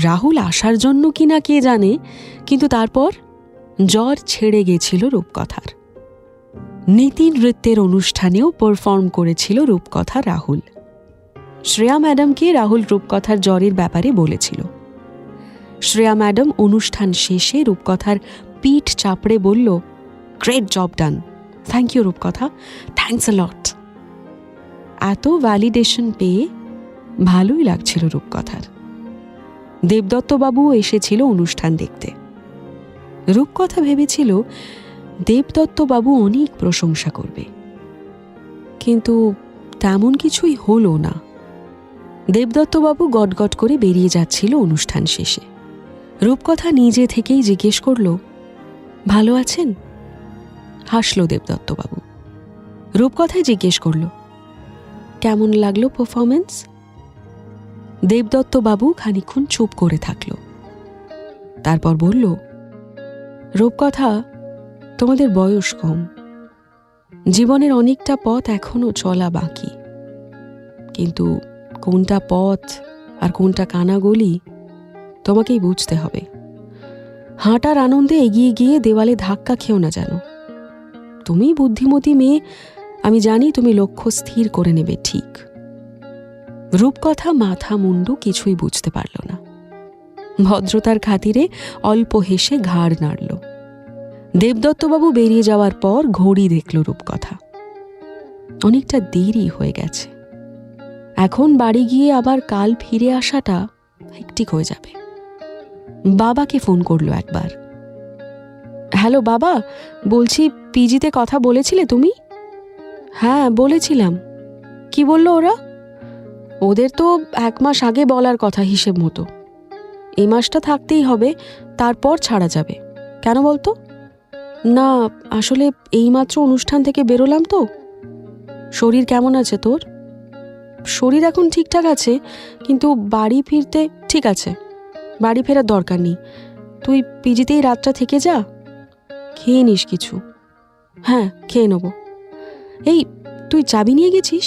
রাহুল আসার জন্য কিনা কে জানে, কিন্তু তারপর জ্বর ছেড়ে গেছিল রূপকথার। নীতি নৃত্যের অনুষ্ঠানেও পারফর্ম করেছিল রূপকথা রাহুল। শ্রেয়া ম্যাডামকে রাহুল রূপকথার জ্বরের ব্যাপারে বলেছিল। শ্রেয়া ম্যাডাম অনুষ্ঠান শেষে রূপকথার পিঠ চাপড়ে বলল, great job done, thank you Rupkatha, thanks a lot. এত ভ্যালিডেশন পেয়ে ভালোই লাগছিল রূপকথার। দেবদত্তবাবু এসেছিল অনুষ্ঠান দেখতে। রূপকথা ভেবেছিল দেবদত্তবাবু অনেক প্রশংসা করবে, কিন্তু তেমন কিছুই হলো না। দেবদত্তবাবু গটগট করে বেরিয়ে যাচ্ছিল অনুষ্ঠান শেষে। রূপকথা নিজে থেকেই জিজ্ঞেস করল, ভালো আছেন? হাসল দেবদত্তবাবু। রূপকথায় জিজ্ঞেস করল, কেমন লাগলো পারফরমেন্স? দেবদত্তবাবু খানিকক্ষণ চুপ করে থাকল। তারপর বলল, রূপকথা, তোমাদের বয়স কম, জীবনের অনেকটা পথ এখনো চলা বাকি, কিন্তু কোনটা পথ আর কোনটা কানাগলি তোমাকেই বুঝতে হবে। হাঁটার আনন্দে এগিয়ে গিয়ে দেওয়ালে ধাক্কা খেও না যেন। তুমি বুদ্ধিমতী মেয়ে, আমি জানি তুমি লক্ষ্য স্থির করে নেবে ঠিক। রূপকথা মাথা মুন্ডু কিছুই বুঝতে পারল না। ভদ্রতার খাতিরে অল্প হেসে ঘাড় নাড়ল। দেবদত্তবাবু বেরিয়ে যাওয়ার পর ঘড়ি দেখল রূপকথা। অনেকটা দেরি হয়ে গেছে। এখন বাড়ি গিয়ে আবার কাল ফিরে আসাটা হেক্টিক হয়ে যাবে। বাবাকে ফোন করলো একবার। হ্যালো বাবা, বলছি পিজিতে কথা বলেছিলে তুমি? হ্যাঁ বলেছিলাম। কি বললো ওরা? ওদের তো 1 মাস আগে বলার কথা হিসেব মতো। এই মাসটা থাকতেই হবে, তারপর ছাড়া যাবে। কেন বলতো? না আসলে এইমাত্র অনুষ্ঠান থেকে বেরোলাম তো। শরীর কেমন আছে তোর? শরীর এখন ঠিকঠাক আছে, কিন্তু বাড়ি ফিরতে ঠিক আছে। বাড়ি ফেরার দরকার নেই, তুই পিজিতেই রাতটা থেকে যা। খেয়ে নিস কিছু? হ্যাঁ খেয়ে নেব। এই তুই চাবি নিয়ে গেছিস?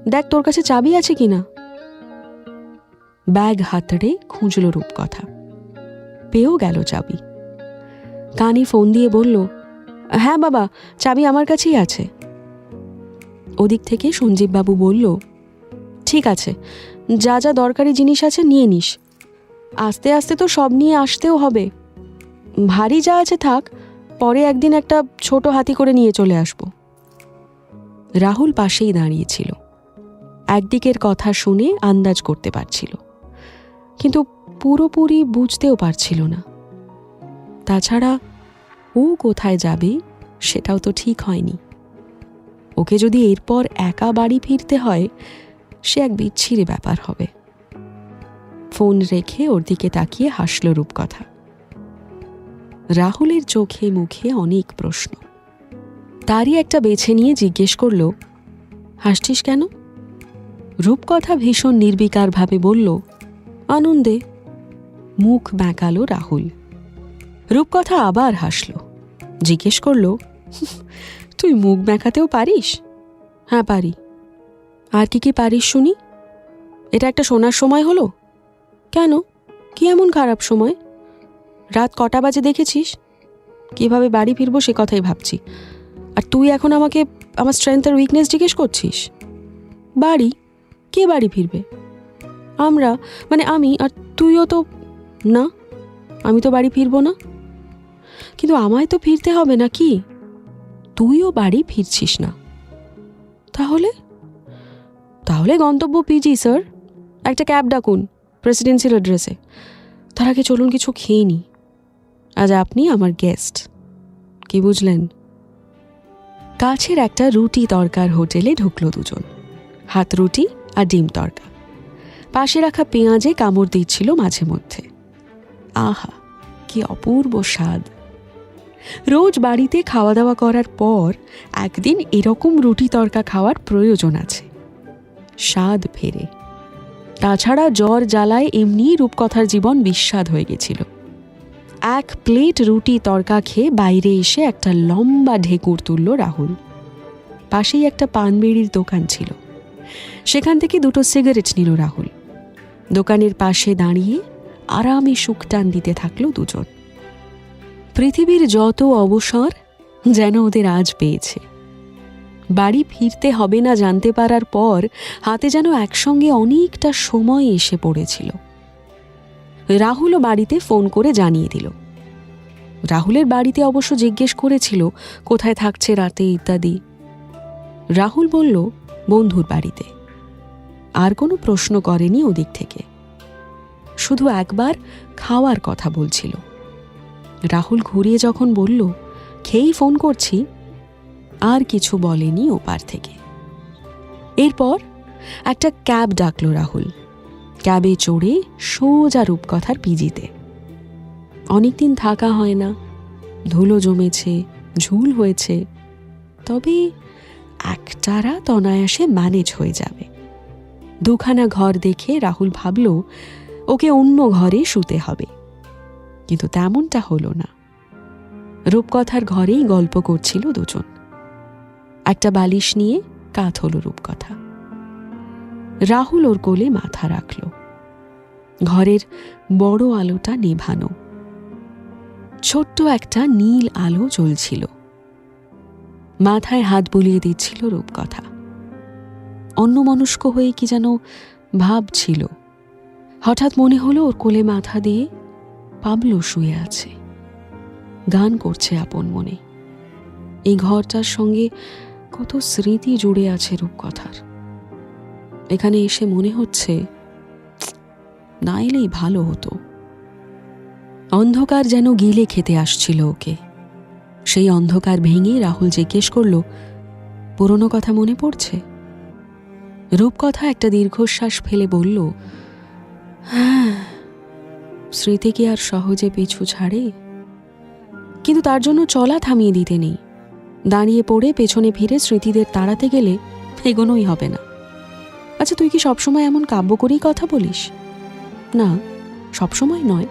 দেখ তোর কাছে চাবি আছে কিনা। ব্যাগ হাতড়ে খুঁজল রূপকথা। পেয়েও গেল চাবি। কানে ফোন দিয়ে বলল, হ্যাঁ বাবা, চাবি আমার কাছেই আছে। ওদিক থেকে সঞ্জীববাবু বলল, ঠিক আছে, যা যা দরকারি জিনিস আছে নিয়ে নিস। আস্তে আস্তে তো সব নিয়ে আসতেও হবে। ভারী যা আছে থাক, পরে একদিন একটা ছোট হাতি করে নিয়ে চলে আসব। রাহুল পাশেই দাঁড়িয়েছিল। একদিকের কথা শুনে আন্দাজ করতে পারছিল, কিন্তু পুরোপুরি বুঝতেও পারছিল না। তাছাড়া ও কোথায় যাবে সেটাও তো ঠিক হয়নি। ওকে যদি এরপর একা বাড়ি ফিরতে হয়, সে এক বিচ্ছিরি ব্যাপার হবে। ফোন রেখে ওর দিকে তাকিয়ে হাসল রূপকথা। রাহুলের চোখে মুখে অনেক প্রশ্ন। তারই একটা বেছে নিয়ে জিজ্ঞেস করল, হাসছিস কেন? রূপকথা ভীষণ নির্বিকারভাবে বলল, আনন্দে। মুখ বেঁকালো রাহুল। রূপকথা আবার হাসল। জিজ্ঞেস করল, তুই মুখ বেঁকাতেও পারিস? হ্যাঁ পারি। আর কি কি পারিস শুনি? এটা একটা শোনার সময় হলো? কেন, কি এমন খারাপ সময়? রাত কটা বাজে দেখেছিস? কিভাবে বাড়ি ফিরবো সে কথাই ভাবছি। আর তুই এখন আমাকে আমার স্ট্রেংথ আর উইকনেস জিজ্ঞেস করছিস? বাড়ি? কে বাড়ি ফিরবে? আমরা, মানে আমি আর তুইও তো। না, আমি তো বাড়ি ফিরবো না। কিন্তু আমায় তো ফিরতে হবে নাকি? তুইও বাড়ি ফিরছিস না। তাহলে? তাহলে গন্তব্য পিজি স্যার। একটা ক্যাব ডাকুন প্রেসিডেন্সিয়াল অ্যাড্রেসে। তার আগে চলুন কিছু খেয়ে নি। আজ আপনি আমার গেস্ট। কি বুঝলেন? কাছের একটা রুটি তরকার হোটেলে ঢুকলো দুজন। হাত রুটি আর ডিম তরকা। পাশে রাখা পেঁয়াজে কামড় দিচ্ছিল মাঝে মধ্যে। আহা, কি অপূর্ব স্বাদ। রোজ বাড়িতে খাওয়া দাওয়া করার পর একদিন এরকম রুটি তরকা খাওয়ার প্রয়োজন আছে। স্বাদ ফেরে। তাছাড়া জ্বর জ্বালায় এমনি রূপকথার জীবন বিস্বাদ হয়ে গেছিল। 1 প্লেট রুটি তরকা খেয়ে বাইরে এসে একটা লম্বা ঢেকুর তুলল রাহুল। পাশেই একটা পানবিড়ির দোকান ছিল, সেখান থেকে 2টো সিগারেট নিল রাহুল। দোকানের পাশে দাঁড়িয়ে আরামে সুখ টান দিতে থাকলো দুজন। পৃথিবীর যত অবসর যেন ওদের আজ পেয়েছে। বাড়ি ফিরতে হবে না জানতে পারার পর হাতে যেন একসঙ্গে অনেকটা সময় এসে পড়েছিল। রাহুলও বাড়িতে ফোন করে জানিয়ে দিল। রাহুলের বাড়িতে অবশ্য জিজ্ঞেস করেছিল কোথায় থাকছে রাতে ইত্যাদি। রাহুল বলল বন্ধুর বাড়িতে। আর কোনো প্রশ্ন করেনি ওদিক থেকে, শুধু একবার খাওয়ার কথা বলছিল। রাহুল ঘুরিয়ে যখন বলল খেয়েই ফোন করছি, আর কিছু বলেনি ওপার থেকে। এরপর একটা ক্যাব ডাকলো রাহুল। ক্যাবে চড়ে সোজা রূপকথার পিজিতে। অনেকদিন থাকা হয় না, ধুলো জমেছে, ঝুল হয়েছে, তবে একটা রাত অনায়াসে ম্যানেজ হয়ে যাবে। দুখানা ঘর দেখে রাহুল ভাবল ওকে অন্য ঘরে শুতে হবে, কিন্তু তেমনটা হলো না। রূপকথার ঘরেই গল্প করছিল দুজন। একটা বালিশ নিয়ে কাত হলো রূপকথা। রাহুল ওর কোলে মাথা রাখল। ঘরের বড় আলোটা নেভানো, ছোট্ট একটা নীল আলো জ্বলছিল। মাথায় হাত বুলিয়ে দিচ্ছিল রূপকথা। অন্যমনস্ক হয়ে কি যেন ভাবছিল। হঠাৎ মনে হলো ওর কোলে মাথা দিয়ে পাবলো শুয়ে আছে, গান করছে আপন মনে। এই ঘরটার সঙ্গে কত স্মৃতি জুড়ে আছে রূপকথার। এখানে এসে মনে হচ্ছে না এলেই ভালো হতো। অন্ধকার যেন গিলে খেতে আসছিল ওকে। সেই অন্ধকার ভেঙে রাহুল জিজ্ঞেস করল পুরনো কথা মনে পড়ছে? রূপকথা একটা দীর্ঘশ্বাস ফেলে বলল, হ্যাঁ, স্মৃতি কি আর সহজে পিছু ছাড়ে? কিন্তু তার জন্য চলা থামিয়ে দিতে নেই। দাঁড়িয়ে পড়ে পেছনে ফিরে স্মৃতিদের তাড়াতে গেলে এগোনোই হবে না। আচ্ছা, তুই কি সবসময় এমন কাব্য করেই কথা বলিস? না, সবসময় নয়,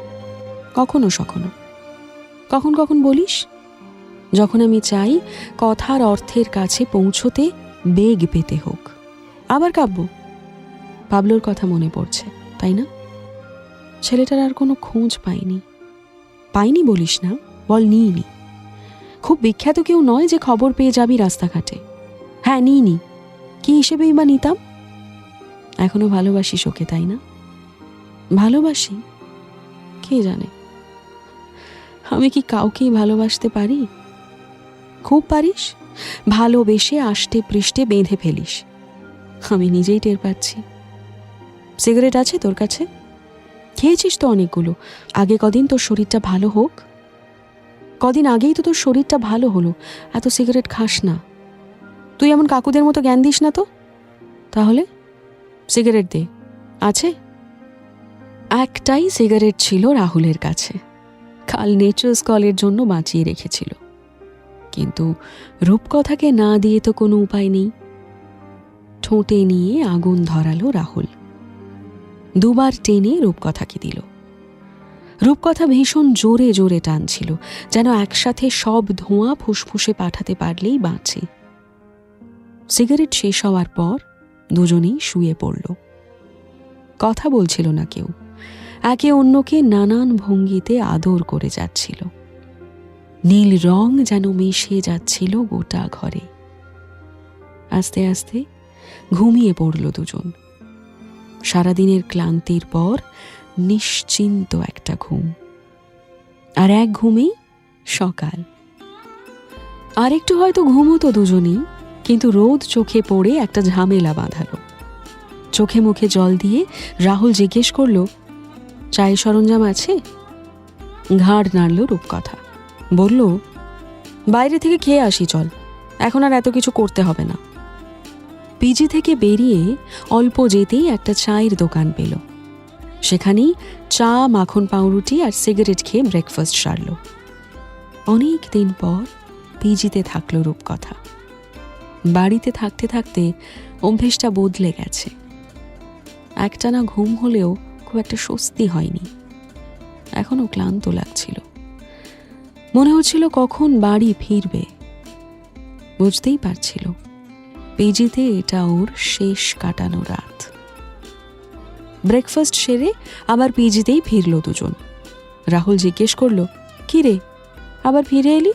কখনো সখনো। কখন কখন বলিস, যখন আমি চাই কথার অর্থের কাছে পৌঁছতে বেগ পেতে হোক। আবার কাব্য, পাবলোর কথা মনে পড়ছে, তাই না? ছেলেটার আর কোনো খোঁজ পাইনি বলিস না, বল নিইনি। খুব বিখ্যাত কেউ নয় যে খবর পেয়ে যাবি রাস্তাঘাটে। হ্যাঁ, নিইনি, কি হিসেবেই বা নিতাম? এখনো ভালোবাসিস ওকে, তাই না? ভালোবাসি? কে জানে, আমি কি কাউকেই ভালোবাসতে পারি? খুব পারিস, ভালোবেসে আষ্টে পৃষ্ঠে বেঁধে ফেলিস। আমি নিজেই টের পাচ্ছি। সিগারেট আছে তোর কাছে? খেয়েছিস তো অনেকগুলো। আগে কদিন তোর শরীরটা ভালো হোক। কদিন আগেই তো তোর শরীরটা ভালো হলো, এত সিগারেট খাস না। তুই এমন কাকুদের মতো জ্ঞান দিস না তো। তাহলে সিগারেট দে। আছে? একটাই সিগারেট ছিল রাহুলের কাছে, কাল নেচার্স কলের জন্য বাঁচিয়ে রেখেছিল। কিন্তু রূপকথাকে না দিয়ে তো কোনো উপায় নেই। ঠোঁটে নিয়ে আগুন ধরালো রাহুল। দুবার টেনে রূপকথাকে দিল। রূপকথা ভীষণ জোরে জোরে টানছিল, যেন একসাথে সব ধোঁয়া ফুসফুসে পাঠাতে পারলেই বাঁচে। সিগারেট শেষ হওয়ার পর দুজনেই শুয়ে পড়ল। কথা বলছিল না কেউ, একে অন্যকে নানান ভঙ্গিতে আদর করে যাচ্ছিল। নীল রং যেন মিশে যাচ্ছিল গোটা ঘরে। আস্তে আস্তে ঘুমিয়ে পড়ল দুজন। সারাদিনের ক্লান্তির পর নিশ্চিন্ত একটা ঘুম, আর এক ঘুমেই সকাল। আরেকটু হয়তো ঘুমোতো দুজনই, কিন্তু রোদ চোখে পড়ে একটা ঝামেলা বাঁধালো। চোখে মুখে জল দিয়ে রাহুল জিজ্ঞেস করল, চায়ের সরঞ্জাম আছে? ঘাড় নাড়ল রূপকথা। বলল, বাইরে থেকে খেয়ে আসি চল, এখন আর এত কিছু করতে হবে না। পিজি থেকে বেরিয়ে অল্প যেতেই একটা চায়ের দোকান পেল। সেখানেই চা, মাখন পাউরুটি আর সিগারেট খেয়ে ব্রেকফাস্ট সারল। অনেক দিন পর পিজিতে থাকলো রূপকথা। বাড়িতে থাকতে থাকতে অভ্যেসটা বদলে গেছে। একটানা ঘুম হলেও খুব একটা স্বস্তি হয়নি। এখনো ক্লান্ত লাগছিল। মনে হচ্ছিল কখন বাড়ি ফিরবে। বুঝতেই পারছিল পিজিতে এটা ওর শেষ কাটানো রাত। ব্রেকফাস্ট সেরে আবার পিজিতেই ফিরল দুজন। রাহুল জিজ্ঞেস করল, কি রে, আবার ফিরে এলি?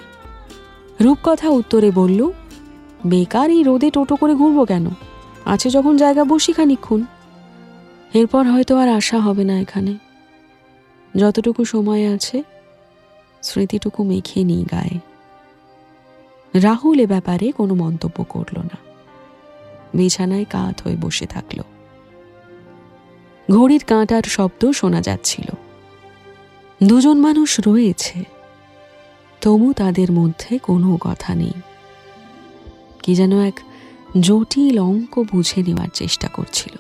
রূপকথা উত্তরে বলল, বেকার এই রোদে টোটো করে ঘুরবো কেন, আছে যখন জায়গা বসি খানিকক্ষণ। এরপর হয়তো আর আসা হবে না এখানে। যতটুকু সময় আছে স্মৃতিটুকু মেখে নিই গায়ে। রাহুল এ ব্যাপারে কোনো মন্তব্য করল না, বিছানায় কাত হয়ে বসে থাকল। ঘড়ির কাঁটার শব্দ শোনা যাচ্ছিল। দুজন মানুষ রয়েছে, তবু তাদের মধ্যে কোনো কথা নেই। কি যেন এক জটিল অঙ্ক বুঝে নেওয়ার চেষ্টা করছিল।